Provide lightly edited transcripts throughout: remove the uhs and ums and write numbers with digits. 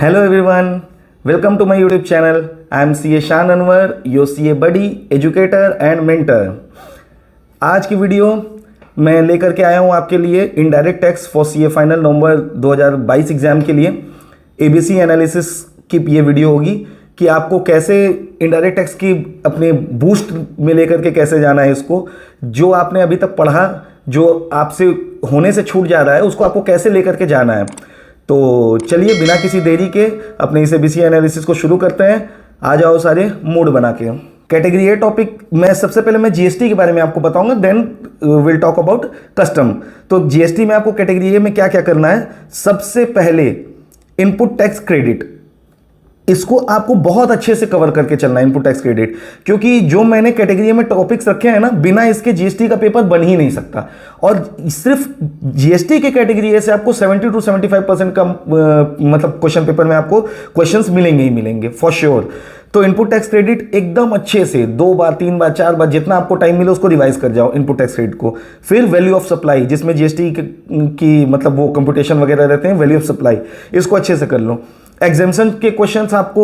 Hello everyone, welcome to my YouTube channel. I am CA Shan Anwar, your CA buddy, educator and mentor. आज की video मैं लेकर के आया हूँ आपके लिए indirect tax for CA final November 2022 exam के लिए ABC एनालिसिस की ये वीडियो होगी कि आपको कैसे इनडायरेक्ट टैक्स की अपने बूस्ट में लेकर के कैसे जाना है इसको, जो आपने अभी तक पढ़ा, जो आपसे होने से छूट जा रहा है, उसको आपको कैसे लेकर के जाना है। तो चलिए बिना किसी देरी के अपने इस ABC एनालिसिस को शुरू करते हैं। आ जाओ सारे मूड बना के। कैटेगरी ए टॉपिक मैं सबसे पहले मैं जीएसटी के बारे में आपको बताऊंगा, then will talk about custom. तो जीएसटी में आपको कैटेगरी ए में क्या क्या करना है। सबसे पहले इनपुट टैक्स क्रेडिट, इसको आपको बहुत अच्छे से कवर करके चलना है, इनपुट टैक्स क्रेडिट, क्योंकि जो मैंने कैटेगरी में टॉपिक्स रखे हैं ना, बिना इसके जीएसटी का पेपर बन ही नहीं सकता। और सिर्फ जीएसटी के कैटेगरी से आपको 70 to 75% का मतलब क्वेश्चन पेपर में आपको क्वेश्चंस मिलेंगे ही मिलेंगे फॉर श्योर। तो इनपुट टैक्स क्रेडिट एकदम अच्छे से 2 बार 3 बार 4 बार जितना आपको टाइम मिले उसको रिवाइज कर जाओ इनपुट टैक्स क्रेडिट को। फिर वैल्यू ऑफ सप्लाई, जिसमें जीएसटी की मतलब वो कंप्यूटेशन वगैरह रहते हैं, वैल्यू ऑफ सप्लाई, इसको अच्छे से कर लो। एग्जेम्पशन के क्वेश्चंस आपको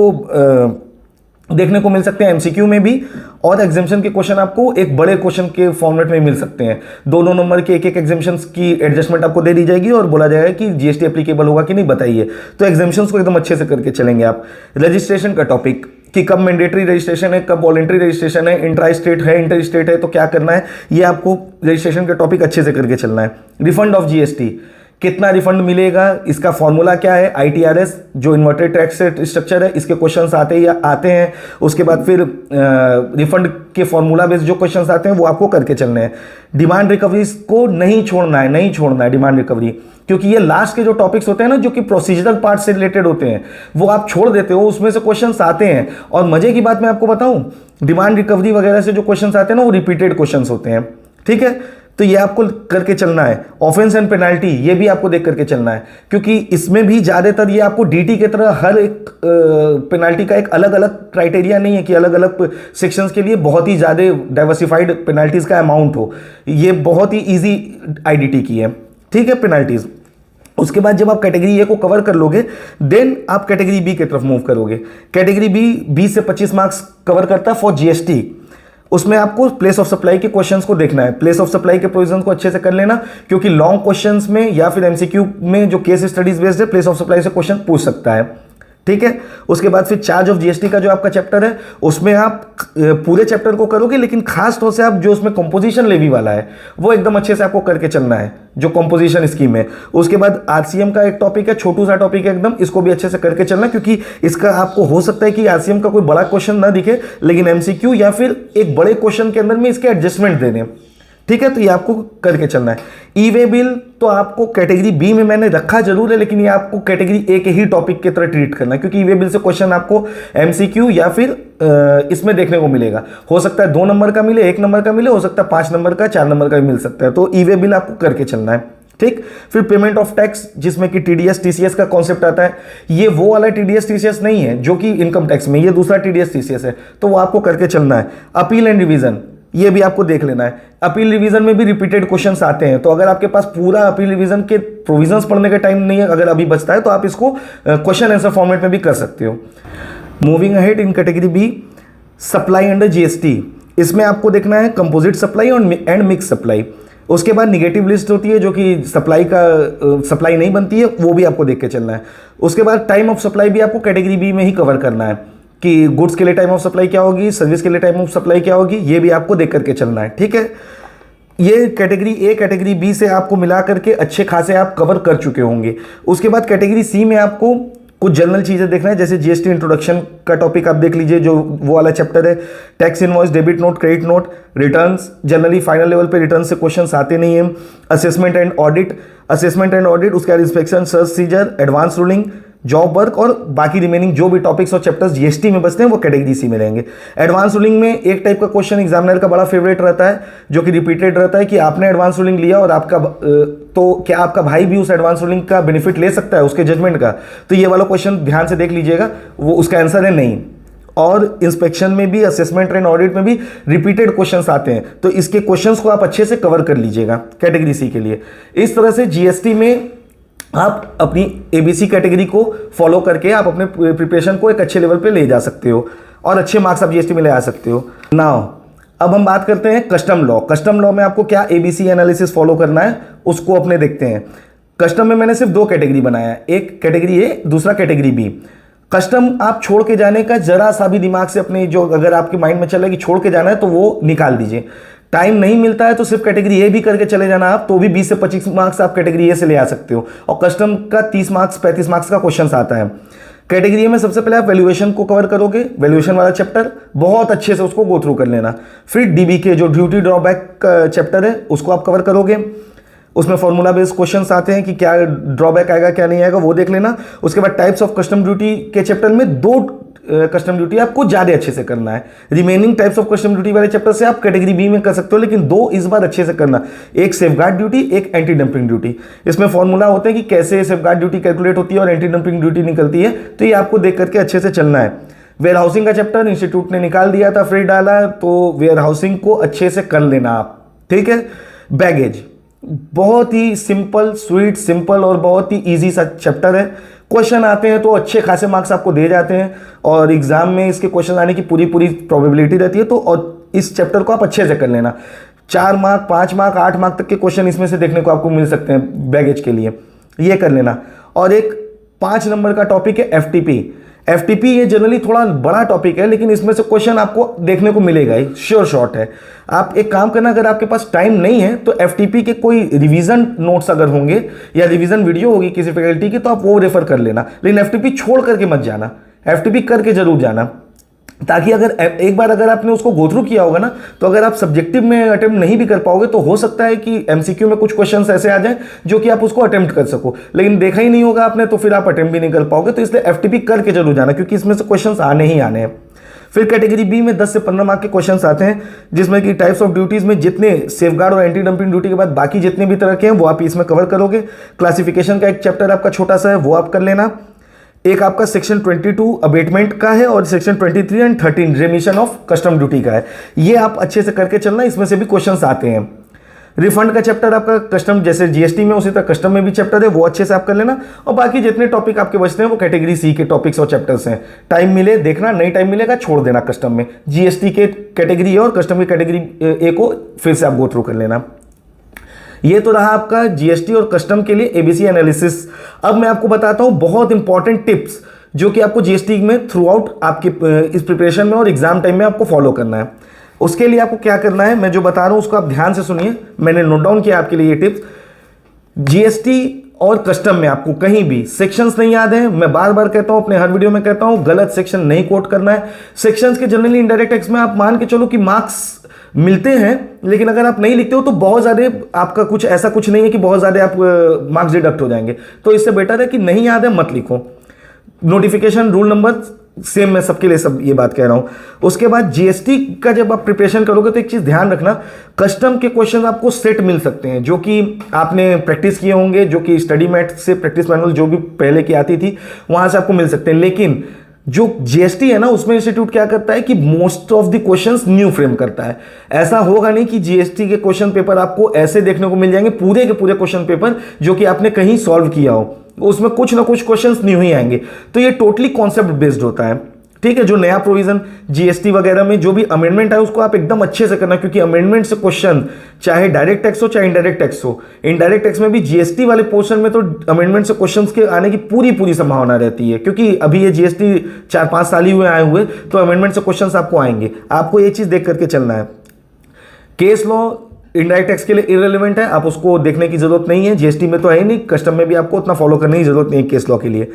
देखने को मिल सकते हैं एमसीक्यू में भी, और एग्जेम्पशन के क्वेश्चन आपको एक बड़े क्वेश्चन के फॉर्मेट में मिल सकते हैं। दोनों नंबर के एक एक एग्जेम्पशंस की एडजस्टमेंट आपको दे दी जाएगी और बोला जाएगा कि जीएसटी एप्लीकेबल होगा कि नहीं बताइए। तो एग्जेम्पशंस को एकदम अच्छे से करके चलेंगे आप। रजिस्ट्रेशन का टॉपिक कि कब मैंडेटरी रजिस्ट्रेशन है, कब वॉलंटरी रजिस्ट्रेशन है, इंट्रा स्टेट है, इंटर स्टेट है, तो क्या करना है, ये आपको रजिस्ट्रेशन का टॉपिक अच्छे से करके चलना है। रिफंड ऑफ जीएसटी, कितना रिफंड मिलेगा, इसका फॉर्मूला क्या है। आईटीआरएस जो इन्वर्टेड टैक्स स्ट्रक्चर है, इसके क्वेश्चंस आते हैं। उसके बाद फिर रिफंड के फॉर्मूला बेस्ड जो क्वेश्चंस आते हैं वो आपको करके चलने हैं। डिमांड रिकवरी को नहीं छोड़ना है डिमांड रिकवरी, क्योंकि ये लास्ट के जो टॉपिक्स होते हैं ना, जो कि प्रोसीजरल पार्ट से रिलेटेड होते हैं, वो आप छोड़ देते हो, उसमें से क्वेश्चंस आते हैं। और मजे की बात मैं आपको बताऊं, डिमांड रिकवरी वगैरह से जो क्वेश्चंस आते हैं ना, वो रिपीटेड क्वेश्चंस होते हैं। ठीक है, तो ये आपको करके चलना है। ऑफेंस एंड पेनाल्टी, ये भी आपको देख करके चलना है, क्योंकि इसमें भी ज़्यादातर ये आपको डीटी की तरह हर एक पेनाल्टी का एक अलग अलग क्राइटेरिया नहीं है कि अलग अलग सेक्शंस के लिए बहुत ही ज़्यादा डाइवर्सिफाइड पेनाल्टीज का अमाउंट हो। ये बहुत ही ईजी आईडीटी की है। ठीक है, पेनाल्टीज। उसके बाद जब आप कैटेगरी ए को कवर कर लोगे, देन आप कैटेगरी बी की तरफ मूव करोगे। कैटेगरी बी 20 से 25 मार्क्स कवर करता है फॉर जीएसटी। उसमें आपको प्लेस ऑफ सप्लाई के क्वेश्चंस को देखना है। प्लेस ऑफ सप्लाई के प्रोविजन को अच्छे से कर लेना, क्योंकि लॉन्ग क्वेश्चंस में या फिर एमसीक्यू में जो केस स्टडीज बेस्ड है, प्लेस ऑफ सप्लाई से क्वेश्चन पूछ सकता है। ठीक है, उसके बाद फिर चार्ज ऑफ जीएसटी का जो आपका चैप्टर है, उसमें आप पूरे चैप्टर को करोगे, लेकिन खास तौर से आप जो उसमें कंपोजिशन लेवी वाला है वो एकदम अच्छे से आपको करके चलना है, जो कंपोजिशन स्कीम है। उसके बाद आरसीएम का एक टॉपिक है, छोटू सा टॉपिक है एकदम, इसको भी अच्छे से करके चलना, क्योंकि इसका आपको हो सकता है कि आरसीएम का कोई बड़ा क्वेश्चन ना दिखे, लेकिन एमसीक्यू या फिर एक बड़े क्वेश्चन के अंदर में इसके एडजस्टमेंट दे दें। ठीक है, तो ये आपको करके चलना है। ई वे बिल तो आपको कैटेगरी बी में मैंने रखा जरूर है, लेकिन ये आपको कैटेगरी ए के ही टॉपिक की तरह ट्रीट करना है, क्योंकि ई वे बिल से क्वेश्चन आपको एमसीक्यू या फिर इसमें देखने को मिलेगा। हो सकता है 2 नंबर का मिले, 1 नंबर का मिले, हो सकता है 5 नंबर का, 4 नंबर का भी मिल सकता है। तो ई वे बिल आपको करके चलना है। ठीक, फिर पेमेंट ऑफ टैक्स, जिसमें कि टीडीएस टीसीएस का कॉन्सेप्ट आता है। ये वो वाला टीडीएस टीसीएस नहीं है जो कि इनकम टैक्स में, ये दूसरा टीडीएस टीसीएस है, तो वो आपको करके चलना है। अपील एंड रिवीजन, ये भी आपको देख लेना है। अपील रिवीजन में भी रिपीटेड क्वेश्चंस आते हैं, तो अगर आपके पास पूरा अपील रिवीजन के प्रोविजंस पढ़ने का टाइम नहीं है, अगर अभी बचता है, तो आप इसको क्वेश्चन आंसर फॉर्मेट में भी कर सकते हो। Moving ahead in category B, supply under GST, इसमें आपको देखना है composite supply and mix supply. उसके बाद निगेटिव लिस्ट होती है, जो कि सप्लाई नहीं बनती है, वो भी आपको देख के चलना है। उसके बाद टाइम ऑफ सप्लाई भी आपको कैटेगरी बी में ही कवर करना है, कि गुड्स के लिए टाइम ऑफ सप्लाई क्या होगी, सर्विस के लिए टाइम ऑफ सप्लाई क्या होगी, ये भी आपको देख करके चलना है। ठीक है, ये कैटेगरी ए कैटेगरी बी से आपको मिला करके अच्छे खासे आप कवर कर चुके होंगे। उसके बाद कैटेगरी सी में आपको कुछ जनरल चीज़ें देखना है, जैसे जीएसटी इंट्रोडक्शन का टॉपिक आप देख लीजिए, जो वो वाला चैप्टर है। Tax invoice, debit note, credit note, returns, generally final level पे रिटर्न से क्वेश्चंस आते नहीं हैं। असेसमेंट एंड ऑडिट, उसके बाद inspection, search seizure, advance ruling, job work, और बाकी रिमेनिंग जो भी टॉपिक्स और चैप्टर्स जीएसटी में बचते हैं वो कैटेगरी सी में रहेंगे। एडवांस रूलिंग में एक टाइप का क्वेश्चन एग्जामिनर का बड़ा फेवरेट रहता है, जो कि रिपीटेड रहता है, कि आपने एडवांस रूलिंग लिया और आपका तो क्या आपका भाई भी उस एडवांस रूलिंग का बेनिफिट ले सकता है, उसके जजमेंट का। तो ये वाला क्वेश्चन ध्यान से देख लीजिएगा, वो उसका आंसर है नहीं। और इंस्पेक्शन में भी, असेसमेंट एंड ऑडिट में भी रिपीटेड क्वेश्चंस आते हैं, तो इसके क्वेश्चंस को आप अच्छे से कवर कर लीजिएगा कैटेगरी सी के लिए। इस तरह से जीएसटी में आप अपनी एबीसी कैटेगरी को फॉलो करके आप अपने प्रिपरेशन को एक अच्छे लेवल पे ले जा सकते हो और अच्छे मार्क्स आप जीएसटी में ले आ सकते हो। नाउ अब हम बात करते हैं कस्टम लॉ। कस्टम लॉ में आपको क्या एबीसी एनालिसिस फॉलो करना है उसको अपने देखते हैं। कस्टम में मैंने सिर्फ 2 कैटेगरी बनाया है, एक कैटेगरी ए, दूसरा कैटेगरी बी। कस्टम आप छोड़ के जाने का जरा सा भी दिमाग से अपने जो अगर आपके माइंड में चले कि छोड़ के जाना है तो वो निकाल दीजिए। टाइम नहीं मिलता है तो सिर्फ कैटेगरी ए भी करके चले जाना आप, तो भी 20 से 25 मार्क्स आप कैटेगरी ए से ले आ सकते हो और कस्टम का 30 मार्क्स 35 मार्क्स का क्वेश्चन आता है। कैटेगरी ए में सबसे पहले आप वैल्यूएशन को कवर करोगे, वैल्यूएशन वाला चैप्टर बहुत अच्छे से उसको गो थ्रू कर लेना। फिर डीबी के जो ड्यूटी ड्रॉबैक का चैप्टर है उसको आप कवर करोगे, उसमें फॉर्मूला बेस्ड क्वेश्चंस आते हैं कि क्या ड्रॉबैक आएगा क्या नहीं आएगा वो देख लेना। उसके बाद टाइप्स ऑफ कस्टम ड्यूटी के चैप्टर में 2 कस्टम ड्यूटी आपको ज़्यादा अच्छे से करना है। Remaining types of custom duty वाले चैप्टर से आप कैटेगरी बी में कर सकते हो, लेकिन 2 इस बार अच्छे से करना, एक सेफगार्ड ड्यूटी, एक एंटी डंपिंग ड्यूटी। इसमें फॉर्मूला होते हैं कि कैसे सेफगार्ड ड्यूटी कैलकुलेट होती है और एंटी डंपिंग ड्यूटी निकलती है, तो ये आपको देख करके अच्छे से चलना है। वेयर हाउसिंग का चैप्टर इंस्टीट्यूट ने निकाल दिया था, फिर डाला, तो वेयर हाउसिंग को अच्छे से कर लेना आप, ठीक है। बैगेज बहुत ही सिंपल स्वीट सिंपल और बहुत ही इजी सा चैप्टर है। क्वेश्चन आते हैं तो अच्छे खासे मार्क्स आपको दे जाते हैं और एग्जाम में इसके क्वेश्चन आने की पूरी प्रोबेबिलिटी रहती है, तो और इस चैप्टर को आप अच्छे से कर लेना। 4 मार्क 5 मार्क 8 मार्क तक के क्वेश्चन इसमें से देखने को आपको मिल सकते हैं बैगेज के लिए, ये कर लेना। और एक 5 नंबर का टॉपिक है एफटीपी। एफटीपी ये जनरली थोड़ा बड़ा टॉपिक है, लेकिन इसमें से क्वेश्चन आपको देखने को मिलेगा ही, श्योर शॉट है। आप एक काम करना, अगर आपके पास टाइम नहीं है तो एफटीपी के कोई रिवीजन नोट्स अगर होंगे या रिवीजन वीडियो होगी किसी फैकल्टी की तो आप वो रेफर कर लेना, लेकिन एफटीपी छोड़ करके मत जाना, एफटीपी करके जरूर जाना, ताकि अगर एक बार अगर आपने उसको गो थ्रू किया होगा ना, तो अगर आप सब्जेक्टिव में अटेम्प्ट नहीं भी कर पाओगे तो हो सकता है कि एमसीक्यू में कुछ क्वेश्चंस ऐसे आ जाएं जो कि आप उसको अटेम्प्ट कर सको, लेकिन देखा ही नहीं होगा आपने तो फिर आप अटेम्प्ट भी नहीं कर पाओगे। तो इसलिए एफटीपी करके जरूर जाना, क्योंकि इसमें से क्वेश्चंस आने ही आने हैं। फिर कैटेगरी बी में 10 से 15 मार्क के क्वेश्चंस आते हैं, जिसमें कि टाइप्स ऑफ ड्यूटीज में जितने सेफगार्ड और एंटी डंपिंग ड्यूटी के बाद बाकी जितने भी तरह के हैं वो आप इसमें कवर करोगे। क्लासिफिकेशन का एक चैप्टर आपका छोटा सा है, वो आप कर लेना। एक आपका सेक्शन 22 अबेटमेंट का है और section 23 and 13 रेमिशन of custom duty का है, ये आप अच्छे से करके चलना, इसमें से भी क्वेश्चंस आते हैं। रिफंड का चैप्टर आपका कस्टम जैसे जीएसटी में उसी तरह कस्टम में भी चैप्टर है, वो अच्छे से आप कर लेना। और बाकी जितने टॉपिक आपके बचते हैं वो कैटेगरी सी के टॉपिक्स और चैप्टर्स हैं। टाइम मिले देखना, नहीं टाइम मिलेगा छोड़ देना कस्टम में। जीएसटी के कैटेगरी ए और कस्टम की कैटेगरी ए को फिर से आप गो थ्रू कर लेना। ये तो रहा आपका जीएसटी और कस्टम के लिए एबीसी एनालिसिस। अब मैं आपको बताता हूं बहुत इंपॉर्टेंट टिप्स जो कि आपको जीएसटी में थ्रू आउट आपकी इस प्रिपरेशन में और एग्जाम टाइम में आपको फॉलो करना है। उसके लिए आपको क्या करना है, मैं जो बता रहा हूं उसको आप ध्यान से सुनिए, मैंने नोट डाउन किया आपके लिए ये टिप्स। जीएसटी और कस्टम में आपको कहीं भी सेक्शंस नहीं याद है, मैं बार बार कहता हूं, अपने हर वीडियो में कहता हूं, गलत सेक्शन नहीं कोट करना है। सेक्शंस के जनरली इनडायरेक्ट टैक्स में आप मान के चलो कि मार्क्स मिलते हैं, लेकिन अगर आप नहीं लिखते हो तो बहुत ज़्यादा आपका कुछ ऐसा कुछ नहीं है कि बहुत ज़्यादा आप मार्क्स डिडक्ट हो जाएंगे, तो इससे बेटर है कि नहीं याद है मत लिखो। नोटिफिकेशन रूल नंबर सेम, मैं सबके लिए सब ये बात कह रहा हूं। उसके बाद जीएसटी का जब आप प्रिपरेशन करोगे तो एक चीज़ ध्यान रखना, कस्टम के क्वेश्चन आपको सेट मिल सकते हैं जो कि आपने प्रैक्टिस किए होंगे, जो कि स्टडी मैट से प्रैक्टिस मैनुअल जो भी पहले की आती थी वहां से आपको मिल सकते हैं। लेकिन जो जीएसटी है ना, उसमें इंस्टीट्यूट क्या करता है कि most of the questions new frame करता है। ऐसा होगा नहीं कि जीएसटी के क्वेश्चन पेपर आपको ऐसे देखने को मिल जाएंगे, पूरे के पूरे क्वेश्चन पेपर जो कि आपने कहीं सॉल्व किया हो, उसमें कुछ ना कुछ क्वेश्चंस न्यू ही आएंगे। तो ये टोटली कॉन्सेप्ट बेस्ड होता है, ठीक है। जो नया प्रोविजन जीएसटी वगैरह में जो भी अमेंडमेंट है उसको आप एकदम अच्छे से करना, क्योंकि अमेंडमेंट से क्वेश्चन चाहे डायरेक्ट टैक्स हो चाहे इनडायरेक्ट टैक्स हो, इनडायरेक्ट टैक्स में भी जीएसटी वाले पोर्शन में तो अमेंडमेंट से क्वेश्चंस के आने की पूरी संभावना रहती है, क्योंकि अभी ये जीएसटी 4-5 साल ही हुए आए हुए, तो अमेंडमेंट से क्वेश्चंस आपको आएंगे। आपको ये चीज देख करके चलना है। केस लॉ इनडायरेक्ट टैक्स के लिए इररिलेवेंट है, आप उसको देखने की जरूरत नहीं है, जीएसटी में तो है ही नहीं, कस्टम में भी आपको उतना फॉलो करने की जरूरत नहीं है केस लॉ के लिए।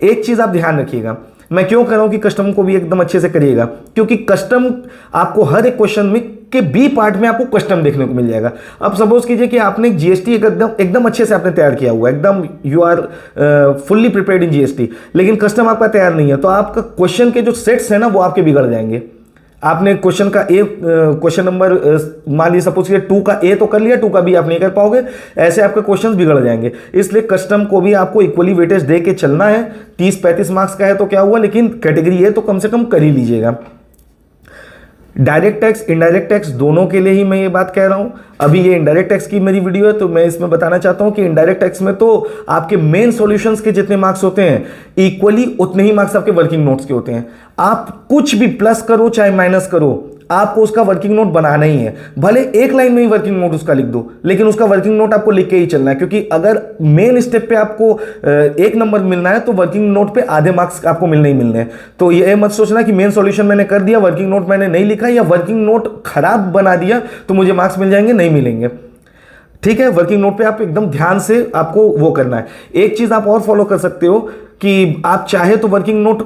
एक चीज आप ध्यान रखिएगा, मैं क्यों कह रहा हूं कि कस्टम को भी एकदम अच्छे से करिएगा, क्योंकि कस्टम आपको हर एक क्वेश्चन में के बी पार्ट में आपको कस्टम देखने को मिल जाएगा। अब सपोज कीजिए कि आपने जीएसटी एकदम अच्छे से आपने तैयार किया हुआ है, एकदम you are fully prepared in GST, लेकिन कस्टम आपका तैयार नहीं है, तो आपका क्वेश्चन के जो सेट्स है ना वो आपके बिगड़ जाएंगे। आपने क्वेश्चन का क्वेश्चन नंबर मान लीजिए सपोज कीजिए 2 का ए तो कर लिया, 2 का बी आप नहीं कर पाओगे, ऐसे आपके क्वेश्चंस बिगड़ जाएंगे। इसलिए कस्टम को भी आपको इक्वली वेटेज दे के चलना है। 30-35 मार्क्स का है तो क्या हुआ, लेकिन कैटेगरी ए तो कम से कम कर ही लीजिएगा। डायरेक्ट टैक्स इनडायरेक्ट टैक्स दोनों के लिए ही मैं ये बात कह रहा हूं। अभी ये इनडायरेक्ट टैक्स की मेरी वीडियो है तो मैं इसमें बताना चाहता हूं कि इनडायरेक्ट टैक्स में तो आपके मेन सॉल्यूशंस के जितने मार्क्स होते हैं इक्वली उतने ही मार्क्स आपके वर्किंग नोट्स के होते हैं। आप कुछ भी प्लस करो चाहे माइनस करो, आपको उसका वर्किंग नोट बनाना ही है। भले एक लाइन में ही वर्किंग नोट उसका लिख दो, लेकिन उसका वर्किंग नोट आपको लिख के ही चलना है, क्योंकि अगर मेन स्टेप पे आपको एक नंबर मिलना है तो वर्किंग नोट पे आधे मार्क्स आपको मिलने ही मिलने हैं। तो ये मत सोचना कि मेन सॉल्यूशन मैंने कर दिया, वर्किंग नोट मैंने नहीं लिखा या वर्किंग नोट खराब बना दिया तो मुझे मार्क्स मिल जाएंगे, नहीं मिलेंगे। ठीक है, वर्किंग नोट पे आप एकदम ध्यान से आपको वो करना है। एक चीज आप और फॉलो कर सकते हो कि आप चाहे तो वर्किंग नोट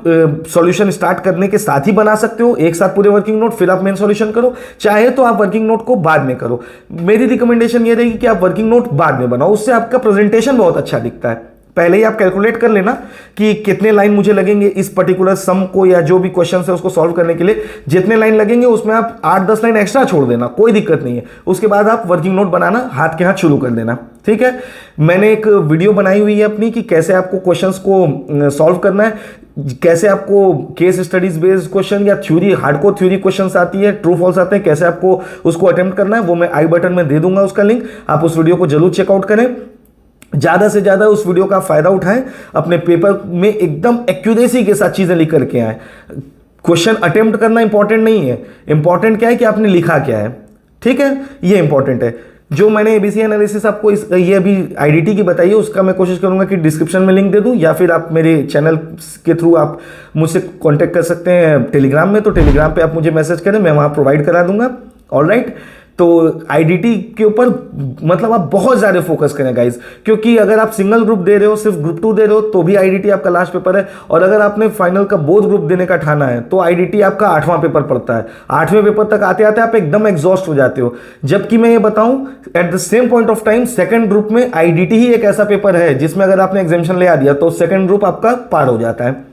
सॉल्यूशन स्टार्ट करने के साथ ही बना सकते हो, एक साथ पूरे वर्किंग नोट, फिर आप मेन सॉल्यूशन करो। चाहे तो आप वर्किंग नोट को बाद में करो। मेरी रिकमेंडेशन ये रहेगी कि आप वर्किंग नोट बाद में बनाओ, उससे आपका प्रेजेंटेशन बहुत अच्छा दिखता है। पहले ही आप कैलकुलेट कर लेना कि कितने लाइन मुझे लगेंगे इस पर्टिकुलर सम को या जो भी क्वेश्चन है उसको सॉल्व करने के लिए। जितने लाइन लगेंगे उसमें आप 8-10 लाइन एक्स्ट्रा छोड़ देना, कोई दिक्कत नहीं है। उसके बाद आप वर्किंग नोट बनाना हाथ के हाथ शुरू कर देना। ठीक है, मैंने एक वीडियो बनाई हुई है अपनी कि कैसे आपको क्वेश्चंस को सॉल्व करना है, कैसे आपको केस स्टडीज बेस्ड क्वेश्चन या थ्योरी हार्डकोर थ्योरी क्वेश्चंस आती है, ट्रू फॉल्स आते हैं, कैसे आपको उसको अटेम्प्ट करना है, वो मैं आई बटन में दे दूंगा उसका लिंक। आप उस वीडियो को जरूर चेकआउट करें, ज्यादा से ज्यादा उस वीडियो का फायदा उठाएं, अपने पेपर में एकदम एक्यूरेसी के साथ चीजें लिख करके आए। क्वेश्चन अटेम्प्ट करना इंपॉर्टेंट नहीं है, इंपॉर्टेंट क्या है कि आपने लिखा क्या है। ठीक है, ये इंपॉर्टेंट है। जो मैंने एबीसी एनालिसिस आपको ये अभी आईडीटी की बताई है, उसका मैं कोशिश करूंगा कि डिस्क्रिप्शन में लिंक दे दूं, या फिर आप मेरे चैनल के थ्रू आप मुझसे कांटेक्ट कर सकते हैं टेलीग्राम में, तो टेलीग्राम पे आप मुझे मैसेज करें, मैं वहां प्रोवाइड करा दूंगा। ऑलराइट, तो आईडीटी के ऊपर मतलब आप बहुत ज़्यादा फोकस करें गाइज, क्योंकि अगर आप सिंगल ग्रुप दे रहे हो, सिर्फ ग्रुप 2 दे रहे हो, तो भी आईडीटी आपका लास्ट पेपर है। और अगर आपने फाइनल का बोथ ग्रुप देने का ठाना है तो आईडीटी आपका 8वां पेपर पड़ता है। 8वें पेपर तक आते आते आप एकदम एग्जॉस्ट हो जाते हो। जबकि मैं ये बताऊं, at the same point of time second group में आईडीटी ही एक ऐसा पेपर है जिसमें अगर आपने एग्जामिनेशन ले आ दिया तो सेकंड ग्रुप आपका पार हो जाता है,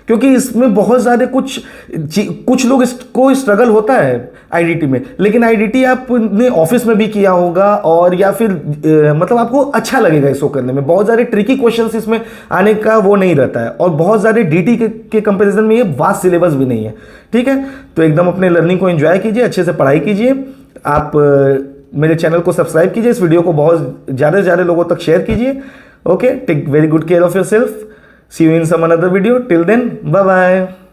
क्योंकि इसमें बहुत ज़्यादा कुछ लोग इसको स्ट्रगल होता है आईडीटी में। लेकिन आईडीटी आपने ऑफिस में भी किया होगा, और या फिर मतलब आपको अच्छा लगेगा इसको करने में। बहुत सारे ट्रिकी क्वेश्चंस इसमें आने का वो नहीं रहता है, और बहुत सारे डीटी के कंपैरिजन में ये वास्ट सिलेबस भी नहीं है। ठीक है, तो एकदम अपने लर्निंग को एंजॉय कीजिए, अच्छे से पढ़ाई कीजिए। आप मेरे चैनल को सब्सक्राइब कीजिए, इस वीडियो को बहुत ज़्यादा से ज़्यादा लोगों तक शेयर कीजिए। Okay, take very good care of yourself. See you in some another video. Till then, bye bye.